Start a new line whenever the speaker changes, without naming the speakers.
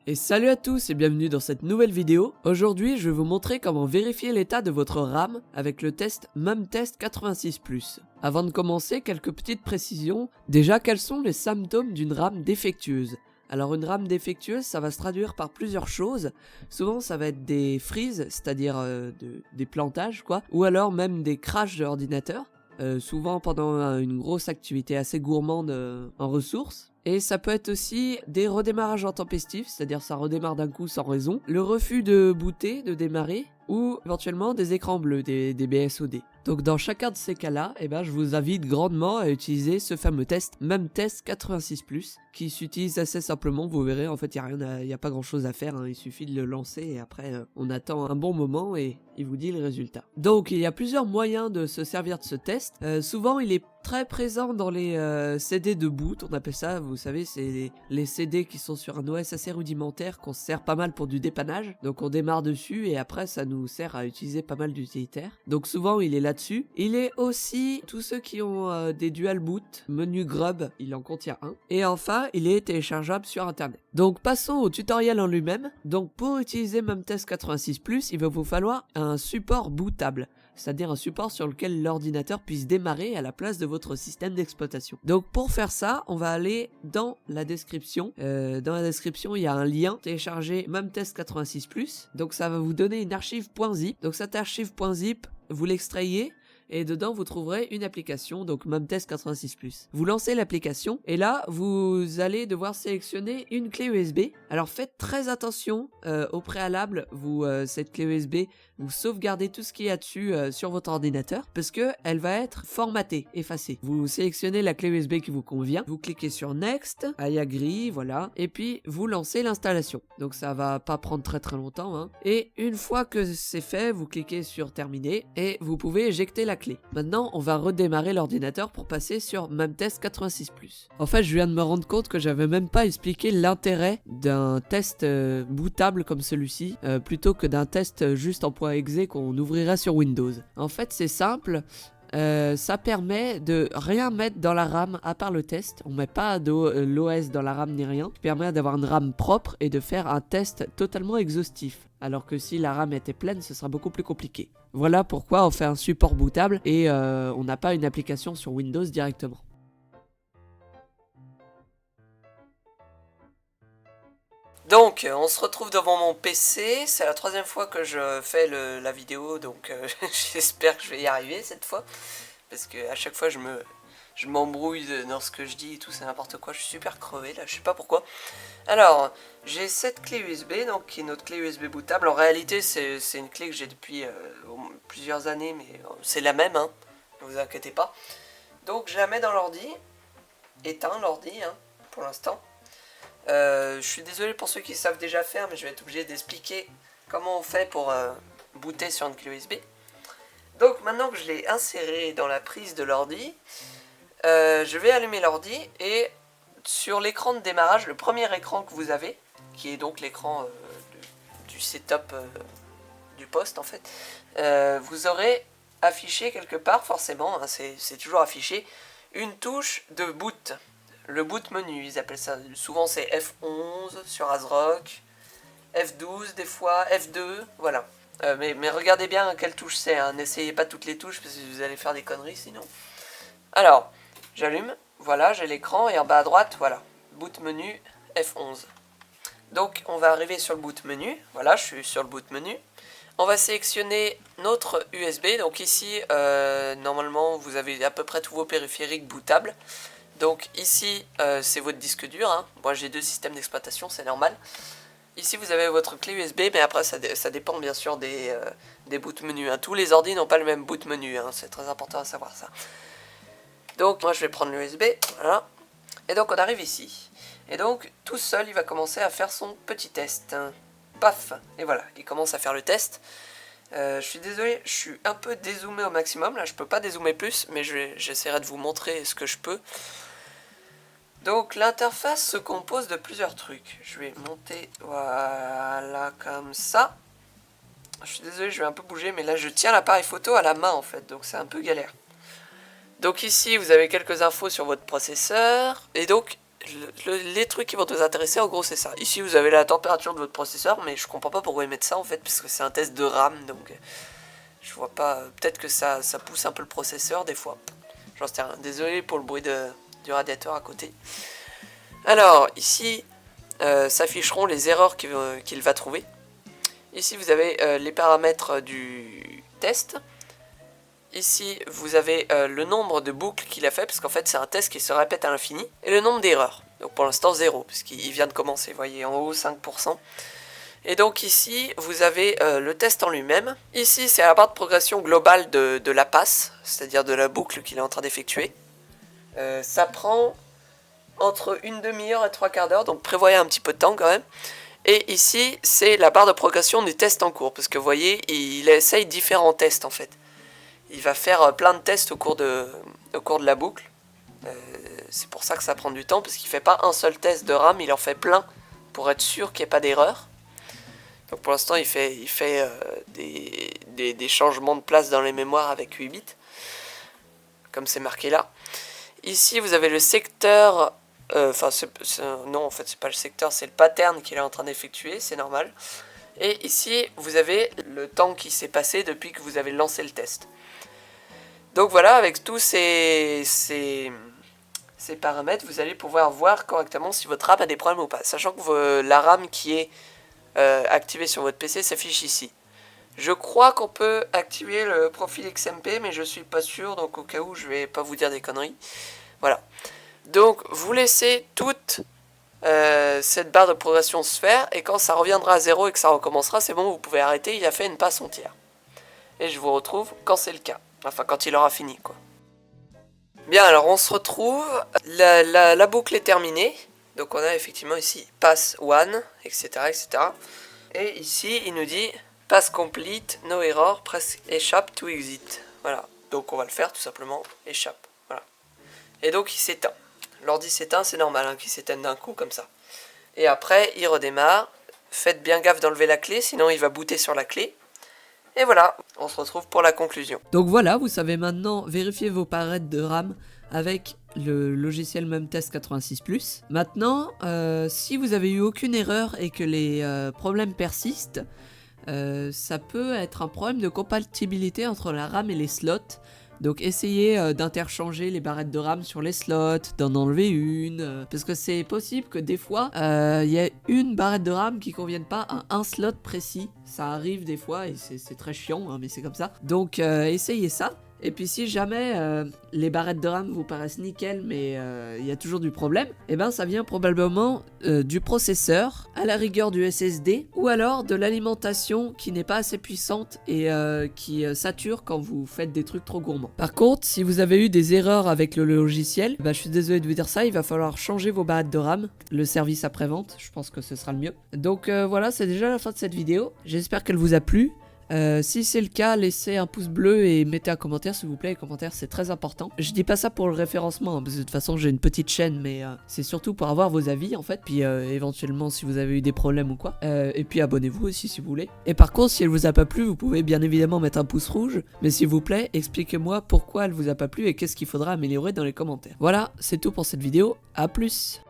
Et salut à tous et bienvenue dans cette nouvelle vidéo. Aujourd'hui, je vais vous montrer comment vérifier l'état de votre RAM avec le test MUMTest 86+. Avant de commencer, quelques petites précisions. Déjà, quels sont les symptômes d'une RAM défectueuse? Alors une RAM défectueuse, ça va se traduire par plusieurs choses. Souvent, ça va être des freezes, c'est-à-dire des plantages, quoi. Ou alors même des crashs de l'ordinateur. Souvent pendant une grosse activité assez gourmande en ressources. Et ça peut être aussi des redémarrages intempestifs, c'est-à-dire ça redémarre d'un coup sans raison, le refus de booter, de démarrer, ou éventuellement des écrans bleus, des BSOD. Donc dans chacun de ces cas-là, je vous invite grandement à utiliser ce fameux test MUMTest 86+, qui s'utilise assez simplement, vous verrez, en fait il n'y a pas grand-chose à faire, hein, il suffit de le lancer et après on attend un bon moment et il vous dit le résultat. Donc il y a plusieurs moyens de se servir de ce test. Souvent il est très présent dans les CD de boot, on appelle ça, vous savez, c'est les CD qui sont sur un OS assez rudimentaire qu'on se sert pas mal pour du dépannage. Donc on démarre dessus et après ça nous sert à utiliser pas mal d'utilitaires. Donc souvent il est là-dessus. Il est aussi tous ceux qui ont des dual boot, menu grub, il en contient un. Et enfin il est téléchargeable sur internet. Donc passons au tutoriel en lui-même. Donc pour utiliser MUMTest 86+, il va vous falloir un support bootable, c'est-à-dire un support sur lequel l'ordinateur puisse démarrer à la place de votre système d'exploitation. Donc pour faire ça, on va aller dans la description. Dans la description, il y a un lien, télécharger MUMTest 86+. Donc ça va vous donner une archive .zip. Donc cette archive .zip, vous l'extrayez. Et dedans vous trouverez une application, donc MUMTest 86+. Vous lancez l'application et là vous allez devoir sélectionner une clé USB. Alors faites très attention au préalable, cette clé USB, vous sauvegardez tout ce qu'il y a dessus sur votre ordinateur parce que elle va être formatée, effacée. Vous sélectionnez la clé USB qui vous convient, vous cliquez sur Next, I agree, voilà, et puis vous lancez l'installation. Donc ça va pas prendre très longtemps, hein. Et une fois que c'est fait, vous cliquez sur Terminer et vous pouvez éjecter la clé. Maintenant, on va redémarrer l'ordinateur pour passer sur MUMTest 86+. En fait, je viens de me rendre compte que j'avais même pas expliqué l'intérêt d'un test bootable comme celui-ci, plutôt que d'un test juste en .exe qu'on ouvrira sur Windows. En fait, c'est simple. Ça permet de rien mettre dans la RAM à part le test. On met pas l'OS dans la RAM ni rien. Ça permet d'avoir une RAM propre et de faire un test totalement exhaustif. Alors que si la RAM était pleine, ce sera beaucoup plus compliqué. Voilà pourquoi on fait un support bootable et on n'a pas une application sur Windows directement. Donc, on se retrouve devant mon PC, c'est la troisième fois que je fais la vidéo, donc j'espère que je vais y arriver cette fois, parce que à chaque fois je m'embrouille dans ce que je dis et tout, c'est n'importe quoi, je suis super crevé là, je sais pas pourquoi. Alors, j'ai cette clé USB, donc qui est notre clé USB bootable. En réalité, c'est une clé que j'ai depuis plusieurs années, mais c'est la même, hein, ne vous inquiétez pas. Donc, je la mets dans l'ordi, éteins l'ordi, hein, pour l'instant. Je suis désolé pour ceux qui savent déjà faire, mais je vais être obligé d'expliquer comment on fait pour booter sur une clé USB. Donc maintenant que je l'ai inséré dans la prise de l'ordi, je vais allumer l'ordi et sur l'écran de démarrage, le premier écran que vous avez, qui est donc l'écran du setup du poste en fait, vous aurez affiché quelque part, forcément, hein, c'est toujours affiché, une touche de boot. Le boot menu, ils appellent ça. Souvent c'est F11 sur ASRock, F12 des fois, F2, voilà. Mais regardez bien quelle touche c'est, hein. N'essayez pas toutes les touches parce que vous allez faire des conneries sinon. Alors, j'allume, voilà, j'ai l'écran et en bas à droite, voilà, boot menu F11. Donc on va arriver sur le boot menu, voilà, je suis sur le boot menu. On va sélectionner notre USB, donc ici, normalement vous avez à peu près tous vos périphériques bootables. Donc ici, c'est votre disque dur, hein. Moi j'ai deux systèmes d'exploitation, c'est normal. Ici vous avez votre clé USB, mais après ça dépend bien sûr des boot menus, hein. Tous les ordi n'ont pas le même boot menu, hein. C'est très important à savoir ça. Donc moi je vais prendre l'USB, voilà. Et donc on arrive ici. Et donc tout seul il va commencer à faire son petit test. Paf. Et voilà, il commence à faire le test. Je suis désolé, je suis un peu dézoomé au maximum. Là je peux pas dézoomer plus, mais j'essaierai de vous montrer ce que je peux. Donc l'interface se compose de plusieurs trucs. Je vais monter, voilà, comme ça. Je suis désolé, je vais un peu bouger, mais là je tiens l'appareil photo à la main en fait, donc c'est un peu galère. Donc ici vous avez quelques infos sur votre processeur, et donc les trucs qui vont nous intéresser, en gros, c'est ça. Ici, vous avez la température de votre processeur, mais je comprends pas pourquoi ils mettent ça, en fait, puisque c'est un test de RAM, donc je vois pas... Peut-être que ça pousse un peu le processeur, des fois. J'en sais rien. Désolé pour le bruit du radiateur à côté. Alors, ici, s'afficheront les erreurs qu'il va trouver. Ici, vous avez les paramètres du test. Ici, vous avez le nombre de boucles qu'il a fait, parce qu'en fait, c'est un test qui se répète à l'infini. Et le nombre d'erreurs. Donc pour l'instant, 0, puisqu'il vient de commencer. Vous voyez, en haut, 5%. Et donc ici, vous avez le test en lui-même. Ici, c'est la barre de progression globale de la passe, c'est-à-dire de la boucle qu'il est en train d'effectuer. Ça prend entre une demi-heure et 3/4 d'heure, donc prévoyez un petit peu de temps quand même. Et ici, c'est la barre de progression du test en cours, parce que vous voyez, il essaye différents tests en fait. Il va faire plein de tests au cours de la boucle. C'est pour ça que ça prend du temps, parce qu'il ne fait pas un seul test de RAM, il en fait plein, pour être sûr qu'il n'y ait pas d'erreur. Donc pour l'instant, il fait des changements de place dans les mémoires avec 8 bits, comme c'est marqué là. Ici, vous avez le secteur... non, en fait, c'est pas le secteur, c'est le pattern qu'il est en train d'effectuer, c'est normal. Et ici, vous avez le temps qui s'est passé depuis que vous avez lancé le test. Donc voilà, avec tous ces paramètres, vous allez pouvoir voir correctement si votre RAM a des problèmes ou pas. Sachant que la RAM qui est activée sur votre PC s'affiche ici. Je crois qu'on peut activer le profil XMP, mais je suis pas sûr, donc au cas où, je vais pas vous dire des conneries. Voilà. Donc, vous laissez toute cette barre de progression se faire, et quand ça reviendra à 0 et que ça recommencera, c'est bon, vous pouvez arrêter, il a fait une passe entière. Et je vous retrouve quand c'est le cas. Enfin, quand il aura fini, quoi. Bien, alors on se retrouve, la boucle est terminée, donc on a effectivement ici pass 1, etc., etc. Et ici, il nous dit pass complete, no error, press échappe to exit. Voilà, donc on va le faire tout simplement, échappe. Voilà. Et donc il s'éteint. L'ordi s'éteint, c'est normal hein, qu'il s'éteigne d'un coup comme ça. Et après, il redémarre. Faites bien gaffe d'enlever la clé, sinon il va booter sur la clé. Et voilà, on se retrouve pour la conclusion.
Donc voilà, vous savez maintenant vérifier vos paramètres de RAM avec le logiciel MemTest 86+. Maintenant, si vous avez eu aucune erreur et que les problèmes persistent, ça peut être un problème de compatibilité entre la RAM et les slots. Donc essayez d'interchanger les barrettes de RAM sur les slots, d'en enlever une, parce que c'est possible que des fois, il y a une barrette de RAM qui ne convienne pas à un slot précis. Ça arrive des fois et c'est très chiant, hein, mais c'est comme ça. Donc essayez ça. Et puis si jamais les barrettes de RAM vous paraissent nickel mais il y a toujours du problème, et ben ça vient probablement du processeur, à la rigueur du SSD, ou alors de l'alimentation qui n'est pas assez puissante et qui sature quand vous faites des trucs trop gourmands. Par contre, si vous avez eu des erreurs avec le logiciel, je suis désolé de vous dire ça, il va falloir changer vos barrettes de RAM, le service après-vente, je pense que ce sera le mieux. Donc voilà, c'est déjà la fin de cette vidéo, j'espère qu'elle vous a plu. Si c'est le cas, laissez un pouce bleu et mettez un commentaire s'il vous plaît, les commentaires c'est très important. Je dis pas ça pour le référencement, hein, parce que de toute façon j'ai une petite chaîne, mais c'est surtout pour avoir vos avis en fait, puis éventuellement si vous avez eu des problèmes ou quoi. Et puis abonnez-vous aussi si vous voulez. Et par contre, si elle vous a pas plu, vous pouvez bien évidemment mettre un pouce rouge, mais s'il vous plaît, expliquez-moi pourquoi elle vous a pas plu et qu'est-ce qu'il faudra améliorer dans les commentaires. Voilà, c'est tout pour cette vidéo, à plus.